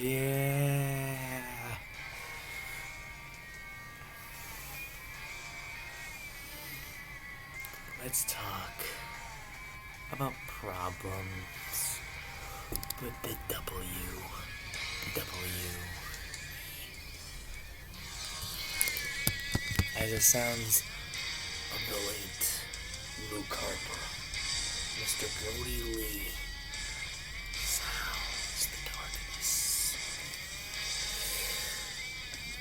Yeah. Let's talk about problems with the W. As the sounds of the late Luke Harper, Mr. Brody Lee, sounds the darkness.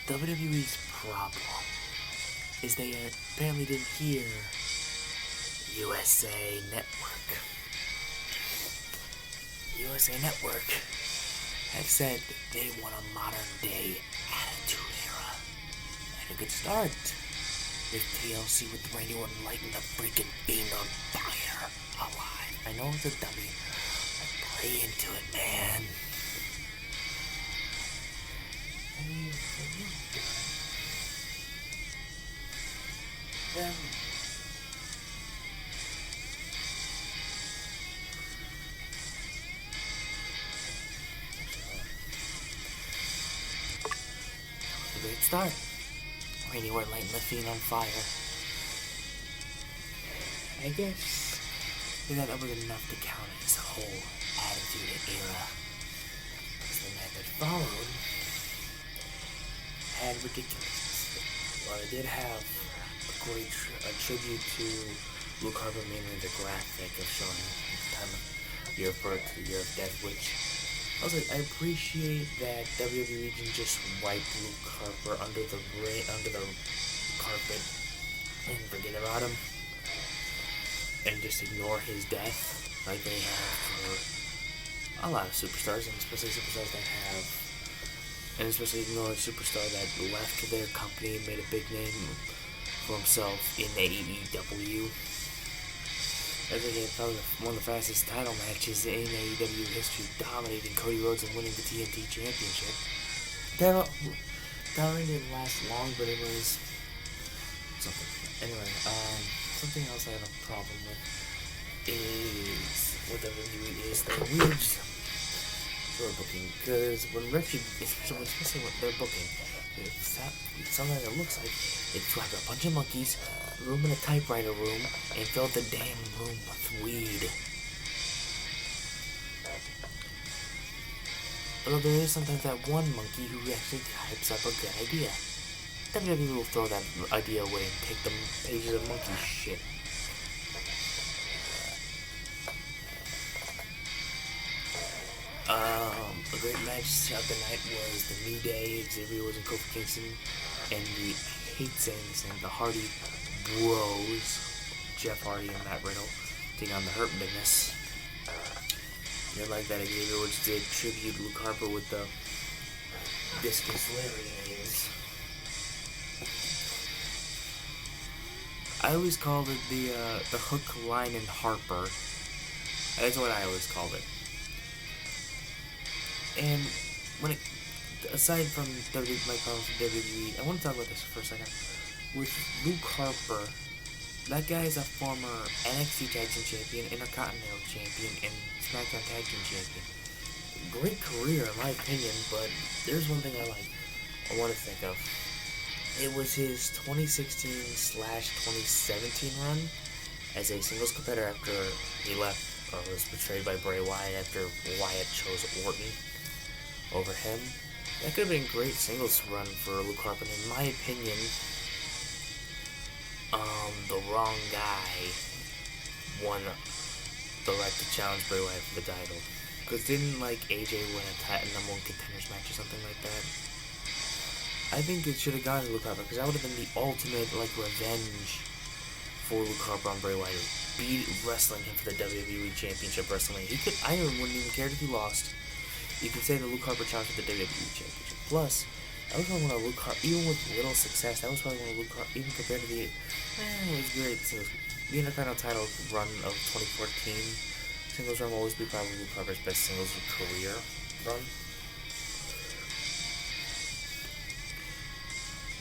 WWE's problem is they apparently didn't hear USA Network have said they want a modern day attitude era. Had a good start with TLC with Randy Orton lighting the freaking beam on fire alive. I know it's a dummy, but play into it, man. Then a great start. Randy Orton lighting the Fiend on fire. I guess that was enough to count his whole attitude era. Because the night that followed had ridiculousness. While it did have a great tribute to Luke Harper, mainly the graphic of showing the time of year of birth to the year of death, which I was like, I appreciate that WWE didn't just wipe Luke Harper under the carpet and forget about him and just ignore his death like they have for a lot of superstars, and especially superstars that have, and especially ignore a superstar that left their company and made a big name for himself in AEW. I think it's probably one of the fastest title matches in AEW history, dominating Cody Rhodes and winning the TNT Championship. That didn't last long, but it was something. Anyway, something else I have a problem with is what WWE is their weird story booking. Because when especially what they're booking, something that looks like they drop a bunch of monkeys, room in a typewriter room, and fill the damn room with weed. Although there is sometimes that one monkey who actually types up a good idea. WWE will throw that idea away and take the pages of monkey shit. A great match of the night was the New Day, Xavier Woods and Kofi Kingston, and I hate saying this name, the Hardy Bros, Jeff Hardy and Matt Riddle, taking on the Hurt Business. I like that Xavier Woods did tribute Luke Harper with the Discus Lariats. I always called it the hook, line, and Harper. That's what I always called it. And aside from my problems with WWE, I want to talk about this for a second. With Luke Harper, that guy is a former NXT Tag Team Champion, Intercontinental Champion, and SmackDown Tag Team Champion. Great career, in my opinion, but there's one thing I want to think of. It was his 2016/2017 run as a singles competitor after he left or was betrayed by Bray Wyatt after Wyatt chose Orton over him. That could have been a great singles run for Luke Harper. In my opinion, the wrong guy won the right to challenge Bray Wyatt for the title. Because didn't AJ win a number one contenders match or something like that? I think it should have gone to Luke Harper, because that would have been the ultimate revenge for Luke Harper on Bray Wyatt, wrestling him for the WWE Championship Wrestling. I wouldn't even care if he lost. You could say that Luke Harper challenged for the WWE Championship. Plus, that was probably one of Luke Harper, even with little success, that was probably one of Luke Harper, even compared to it was great. The Intercontinental title run of 2014 singles run will always be probably Luke Harper's best singles career run.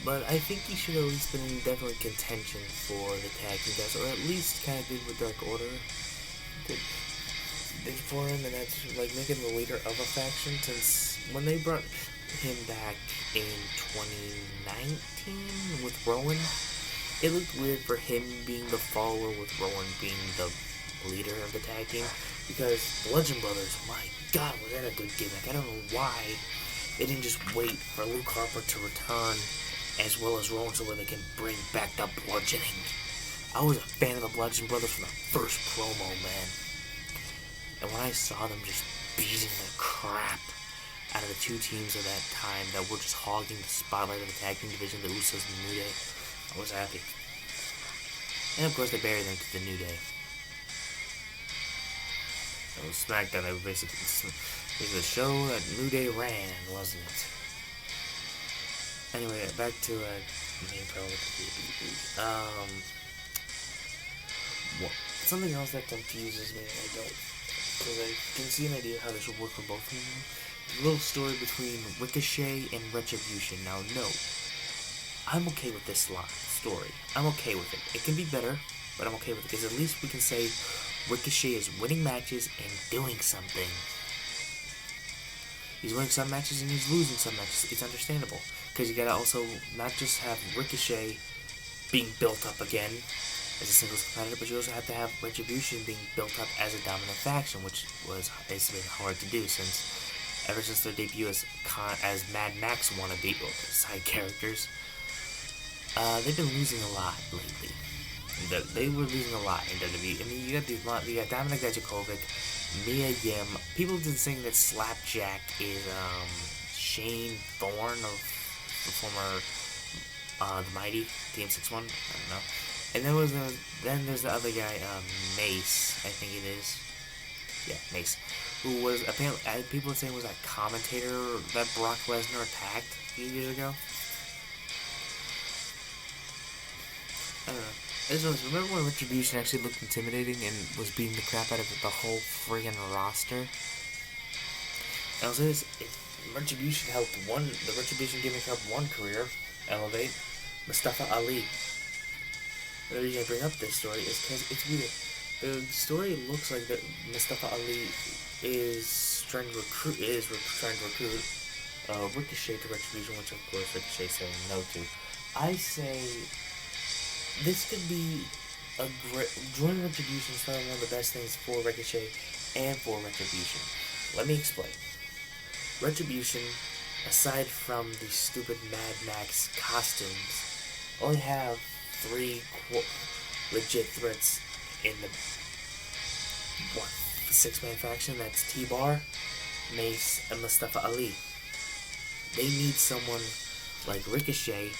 But I think he should have at least been in definitely contention for the tag team guys, or at least kind of did with Dark Order. for him, and that's like making the leader of a faction. Since when they brought him back in 2019 with Rowan, it looked weird for him being the follower with Rowan being the leader of the tag team, because Bludgeon Brothers, my god, was that a good gimmick. I don't know why they didn't just wait for Luke Harper to return as well as Rowan so that they can bring back the bludgeoning. I was a fan of the Bludgeon Brothers from the first promo, man. And when I saw them just beating the crap out of the two teams of that time that were just hogging the spotlight of the tag team division, the Usos and the New Day, I was happy. And of course they buried them to the New Day. It was SmackDown. That was basically the show that New Day ran, wasn't it? Anyway, back to main problem with the what? Something else that confuses me, and I don't, because I can see an idea how this would work for both of them. The little story between Ricochet and Retribution. Now, no, I'm okay with this story. I'm okay with it. It can be better, but I'm okay with it, because at least we can say Ricochet is winning matches and doing something. He's winning some matches and he's losing some matches. It's understandable, because you gotta also not just have Ricochet being built up again as a singles competitor, but you also have to have Retribution being built up as a dominant faction, which it's been hard to do ever since their debut as Mad Max wannabe side characters. They've been losing a lot lately. They were losing a lot in WWE. I mean, you got Dominik Dijakovic, Mia Yim. People have been saying that Slapjack is Shane Thorne of the former the Mighty TM61. I don't know. And then there's the other guy, Mace. I think it is. Yeah, Mace, who was apparently people are saying was that commentator that Brock Lesnar attacked a few years ago. I don't know. I just remember when Retribution actually looked intimidating and was beating the crap out of the whole friggin' roster? And I'll say this, the Retribution gimmick helped one career elevate, Mustafa Ali. The reason I bring up this story is because it's weird. The story looks like that Mustafa Ali is trying to recruit Ricochet to Retribution, which of course Ricochet saying no to. I say this could be a great joining Retribution is probably one of the best things for Ricochet and for Retribution. Let me explain. Retribution, aside from the stupid Mad Max costumes, only have 3 legit threats in the 6-man faction. That's T-Bar, Mace, and Mustafa Ali. They need someone like Ricochet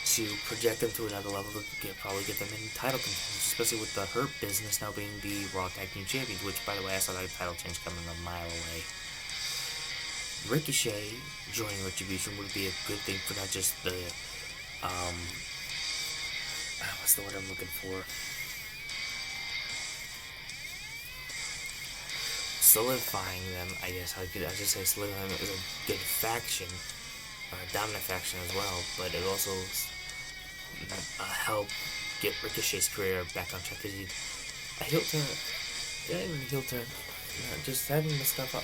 to project them to another level to probably get them in title contention, especially with the Hurt Business now being the Raw Tag Team Champions, which, by the way, I saw that title change coming a mile away. Ricochet joining Retribution would be a good thing for not just the, what's the word I'm looking for? Solidifying them, I guess I just say solidifying them as a good faction, a dominant faction as well, but it also help get Ricochet's career back on track, because just having the stuff up,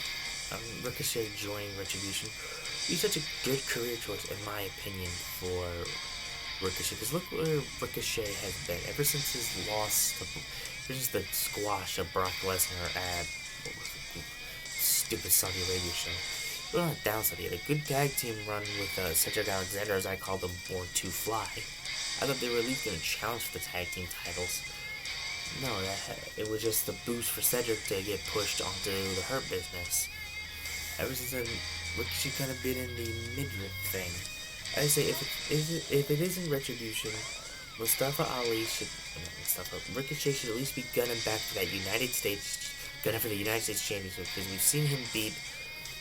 Ricochet joining Retribution, he's such a good career choice in my opinion for Ricochet, because look where Ricochet has been ever since his loss ever since the squash of Brock Lesnar at stupid Saudi Arabia show. Well, not downside, he had a good tag team run with Cedric Alexander, as I call them, Born to Fly. I thought they were at least going to challenge for the tag team titles. No, it was just the boost for Cedric to get pushed onto the Hurt Business. Ever since then, Ricochet kind of been in the midriff thing. I say if it isn't Retribution, Ricochet should at least be gunning back for that United States Championship, because we've seen him beat.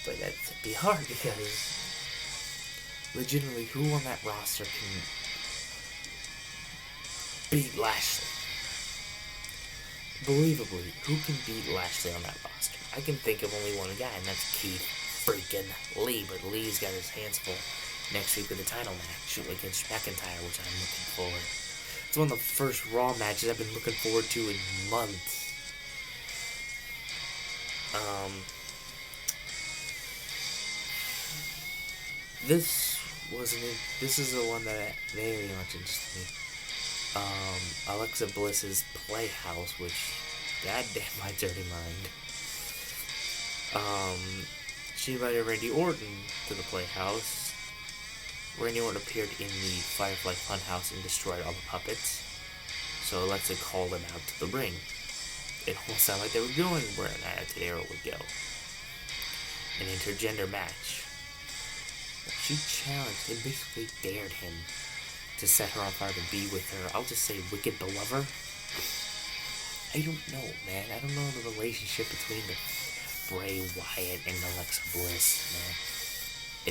But that'd be hard, because legitimately, who on that roster can beat Lashley? Believably, who can beat Lashley on that roster? I can think of only one guy, and that's Keith freaking Lee. But Lee's got his hands full next week with the title match against McIntyre, which I'm looking forward. It's one of the first Raw matches I've been looking forward to in months. Um, this wasn't. This is the one that very much interested me. Alexa Bliss's Playhouse, which, goddamn my dirty mind. She invited Randy Orton to the Playhouse. Randy Orton appeared in the Firefly Funhouse and destroyed all the puppets. So Alexa called him out to the ring. It almost sounded like they were going where an Attitude Era would go. An intergender match. She challenged and basically dared him to set her on fire to be with her, I'll just say, wicked belover. I don't know, man. I don't know the relationship between the Bray Wyatt and Alexa Bliss, man.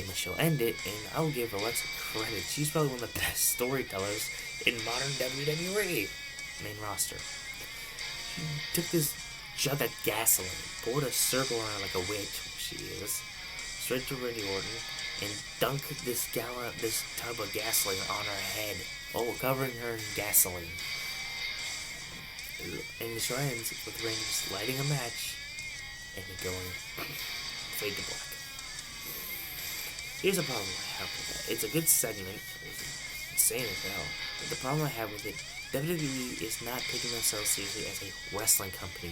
And she'll end it, and I'll give Alexa credit. She's probably one of the best storytellers in modern WWE main roster. She took this jug of gasoline, poured a circle around like a witch, she is, straight to Randy Orton, and dunked this tub of gasoline on her head. Oh, covering her in gasoline. And the show ends with Randy just lighting a match and it going fade to black. Here's a problem I have with that. It's a good segment. It was insane as hell. But the problem I have with it, WWE is not taking themselves seriously as a wrestling company.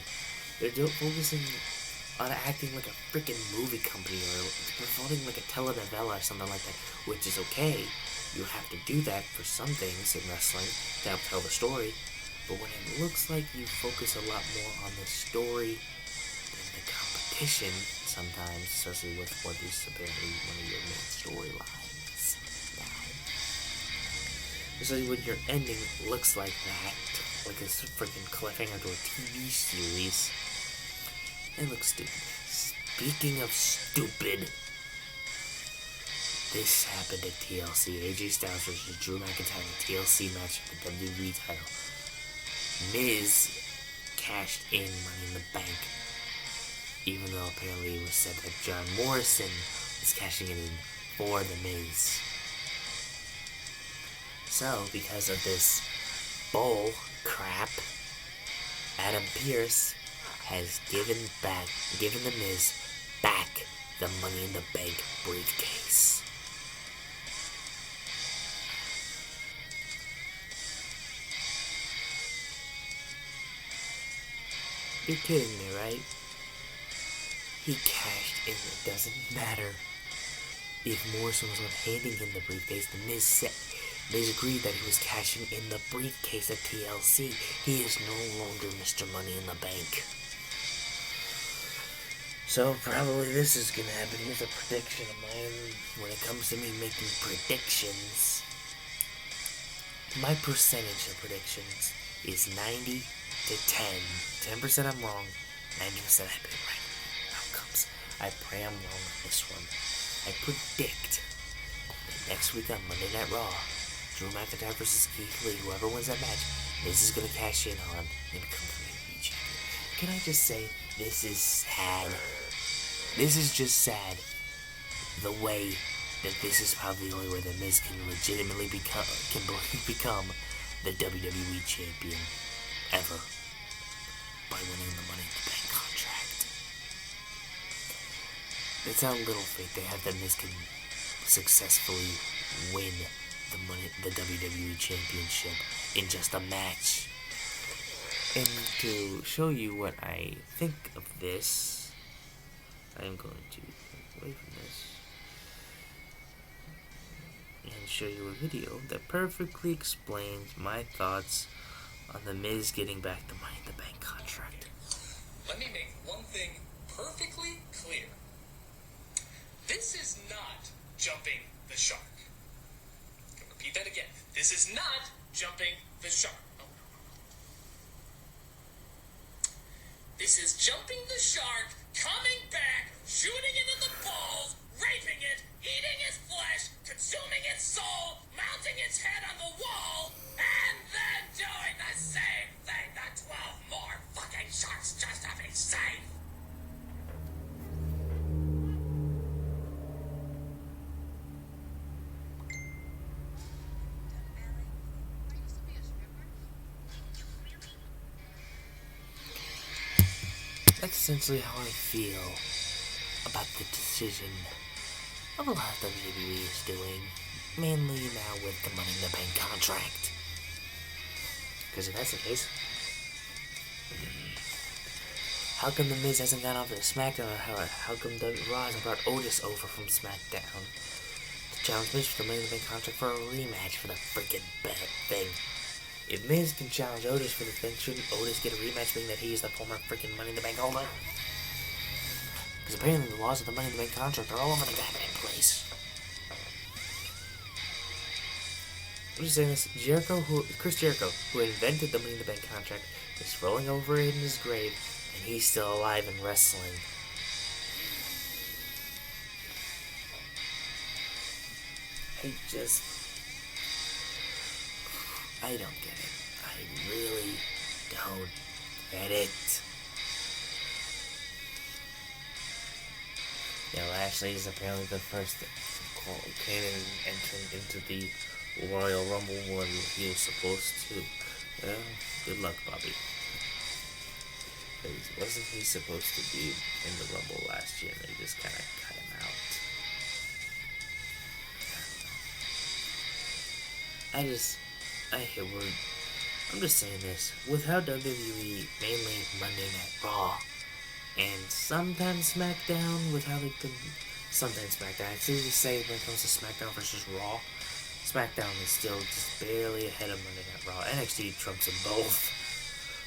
They're focusing on acting like a freaking movie company or promoting like a telenovela or something like that, which is okay. You have to do that for some things in wrestling to help tell the story. But when it looks like you focus a lot more on the story than the competition, sometimes, especially with what is apparently one of your main storylines now. Especially when your ending looks like that, like a freaking cliffhanger to a TV series. It looks stupid. Speaking of stupid, this happened at TLC. AJ Styles versus Drew McIntyre in a TLC match for the WWE title. Miz cashed in Money in the Bank, even though apparently it was said that John Morrison is cashing it in for the Miz. So, because of this bull crap, Adam Pearce has given the Miz back the Money in the Bank briefcase. You're kidding me, right? He cashed in. It doesn't matter if Morrison was on handing him the briefcase. The Miz agreed that he was cashing in the briefcase at TLC. He is no longer Mr. Money in the Bank. So probably this is gonna happen. Here's a prediction of mine. When it comes to me making predictions, my percentage of predictions is 90 to 10. 10% I'm wrong, 90% I've been right. Outcomes. I pray I'm wrong on this one. I predict that next week on Monday Night Raw, Drew McIntyre versus Keith Lee, whoever wins that match, this is gonna cash in on and become the WWE champion. Can I just say, this is sad. This is just sad. The way that this is probably the only way that Miz can legitimately become the WWE champion ever, by winning the Money in the Bank contract. That's how little faith they have that Miz can successfully win the WWE championship in just a match. And to show you what I think of this, I am going to move away from this and show you a video that perfectly explains my thoughts on the Miz getting back the Money in the Bank contract. Let me make one thing perfectly clear. This is not jumping the shark. I'll repeat that again. This is not jumping the shark. Oh, no. This is jumping the shark, coming back, shooting it in the balls, raping it, eating its flesh, consuming its soul, mounting its head on the wall, and then doing the same thing to 12 more fucking sharks just to be safe. That's essentially how I feel about the decision of a lot of WWE is doing, mainly now with the Money in the Bank contract. Because if that's the case, how come The Miz hasn't gone over to SmackDown, or how come Raw hasn't brought Otis over from SmackDown to challenge Miz for the Money in the Bank contract for a rematch for the freaking thing? If Miz can challenge Otis for the thing, shouldn't Otis get a rematch, being that he is the former freaking Money in the Bank holder? Because apparently the laws of the Money in the Bank contract are all over the goddamn place. I'm just saying this, Chris Jericho, who invented the Money in the Bank contract, is rolling over in his grave, and he's still alive and wrestling. I don't get it. I really don't get it. Yeah, Lashley is apparently the first Kanan entrant into the Royal Rumble when he was supposed to. Good luck, Bobby. Because wasn't he supposed to be in the Rumble last year, and they just kind of cut him out? I'm just saying this. With how WWE, mainly Monday Night Raw, and sometimes SmackDown, with how they've been. Sometimes SmackDown. I'd say when it comes to SmackDown versus Raw, SmackDown is still just barely ahead of Monday Night Raw. NXT trumps them both.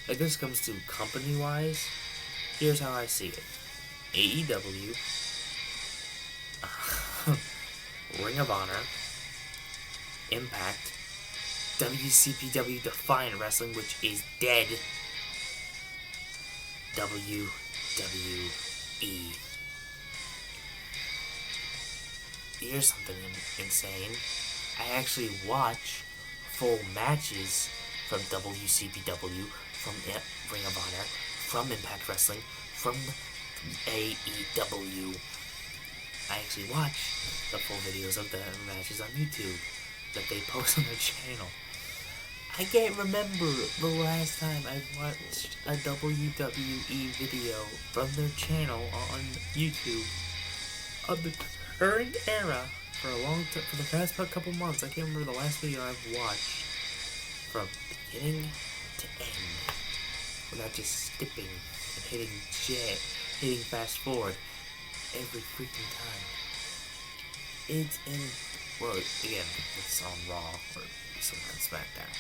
Like, this comes to company-wise, here's how I see it. AEW, Ring of Honor, Impact, WCPW Defiant Wrestling, which is dead, WWE. Here's something insane. I actually watch full matches from WCPW, from Ring of Honor, from Impact Wrestling, from AEW. I actually watch the full videos of the matches on YouTube that they post on their channel. I can't remember the last time I watched a WWE video from their channel on YouTube of the current era for a long time, for the past couple months. I can't remember the last video I've watched from beginning to end without just skipping and hitting fast forward every freaking time. It's again, it's on Raw or something on SmackDown.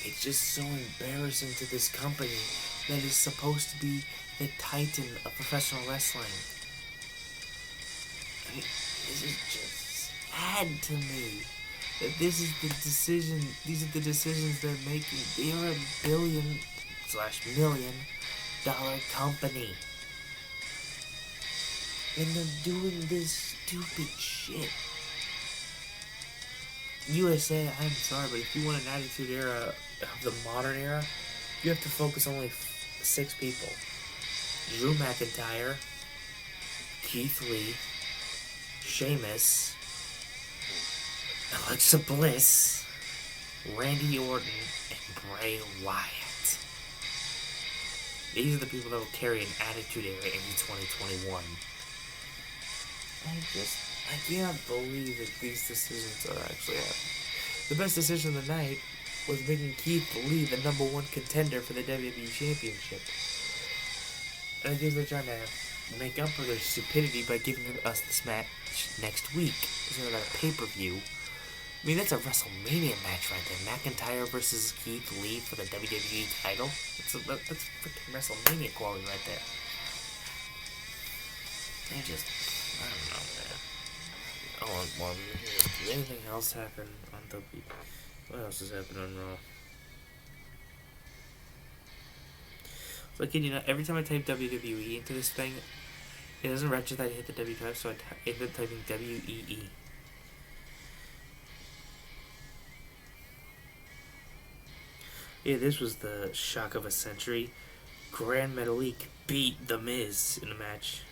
It's just so embarrassing to this company that is supposed to be the titan of professional wrestling. I mean, this is just sad to me. That these are the decisions they're making. They are a $1 billion/million company. And they're doing this stupid shit. USA, I'm sorry, but if you want an Attitude Era of the modern era, you have to focus on only 6 people. Drew McIntyre, Keith Lee, Sheamus, Alexa Bliss, Randy Orton, and Bray Wyatt. These are the people that will carry an Attitude Era into 2021. I can't believe that these decisions are actually happening. The best decision of the night was making Keith Lee the #1 contender for the WWE Championship. And I think they're trying to make up for their stupidity by giving us this match next week. Instead of a pay-per-view. I mean, that's a WrestleMania match right there. McIntyre versus Keith Lee for the WWE title. That's freaking WrestleMania quality right there. I don't know, man. Oh, well, did anything else happen on WWE? What else has happened on Raw? So, kid, every time I type WWE into this thing, it doesn't register that I hit the W type, so I end up typing WEE. Yeah, this was the shock of a century. Grand Metalik beat The Miz in a match.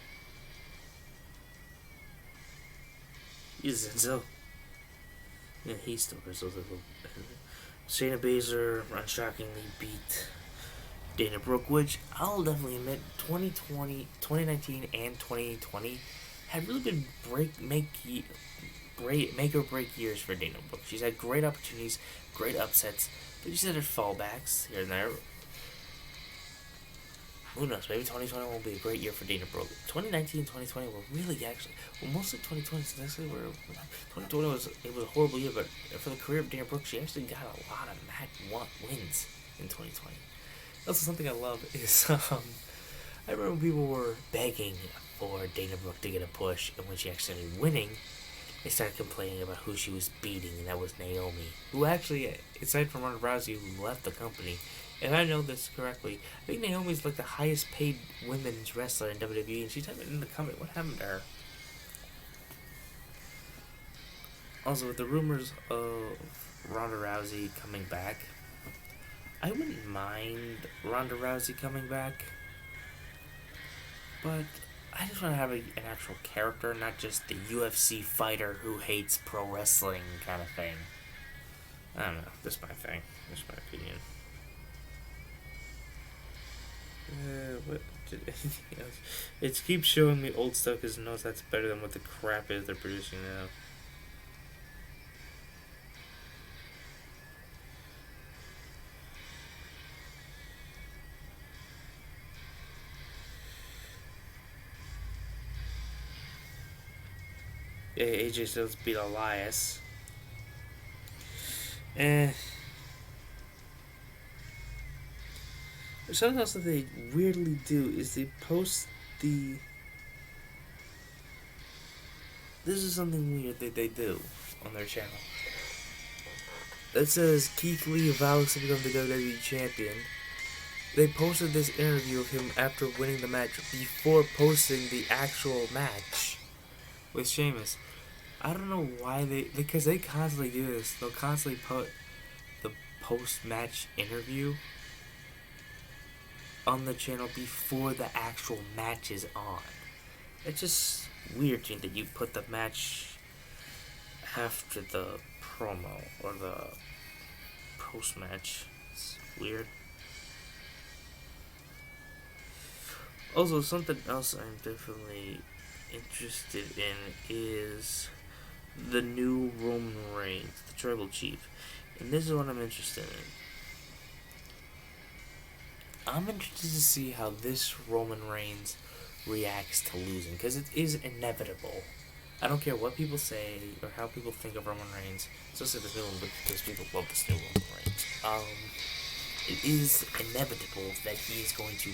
So, yeah, he still wrestles a little. Shayna Baszler unshockingly beat Dana Brooke, which I'll definitely admit 2019 and 2020 had really been make or break years for Dana Brooke. She's had great opportunities, great upsets, but she's had her fallbacks here and there. Who knows, maybe 2020 will be a great year for Dana Brooke. 2019 and 2020 were really actually, well, most of 2020 actually were, 2020 was a horrible year, but for the career of Dana Brooke, she actually got a lot of match wins in 2020. Also, something I love is, I remember when people were begging for Dana Brooke to get a push, and when she actually ended up winning, they started complaining about who she was beating, and that was Naomi, who actually, aside from Ronda Rousey, who left the company. If I know this correctly, I think Naomi's like the highest paid women's wrestler in WWE, and she's not in the company. What happened to her? Also, with the rumors of Ronda Rousey coming back, I wouldn't mind Ronda Rousey coming back, but I just want to have an actual character, not just the UFC fighter who hates pro wrestling kind of thing. I don't know. This is my thing. This is my opinion. What did anything else? It keeps showing me old stuff because it knows that's better than what the crap is they're producing now. Yeah, AJ Styles beat Elias. Something else that they weirdly do is they post the... This is something weird that they do on their channel. It says Keith Lee vows to become the WWE Champion. They posted this interview of him after winning the match before posting the actual match with Sheamus. I don't know why because they constantly do this. They'll constantly put the post-match interview on the channel before the actual match is on. It's just weird to me that you put the match after the promo or the post-match. It's weird. Also, something else I'm definitely interested in is the new Roman Reigns, the Tribal Chief. And this is what I'm interested in. I'm interested to see how this Roman Reigns reacts to losing, because it is inevitable. I don't care what people say or how people think of Roman Reigns, especially this new one, because people love this new Roman Reigns. It is inevitable that he is going to,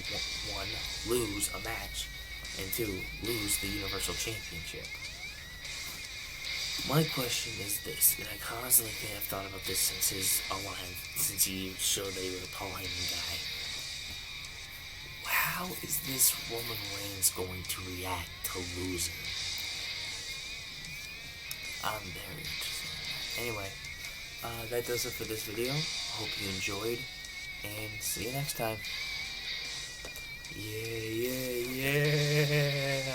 one, lose a match, and two, lose the Universal Championship. My question is this, and I constantly have thought about this since he showed that he was a Paul Heyman guy. How is this Roman Reigns going to react to losing? I'm very interested in that. Anyway, that does it for this video. Hope you enjoyed, and see you next time. Yeah, yeah, yeah.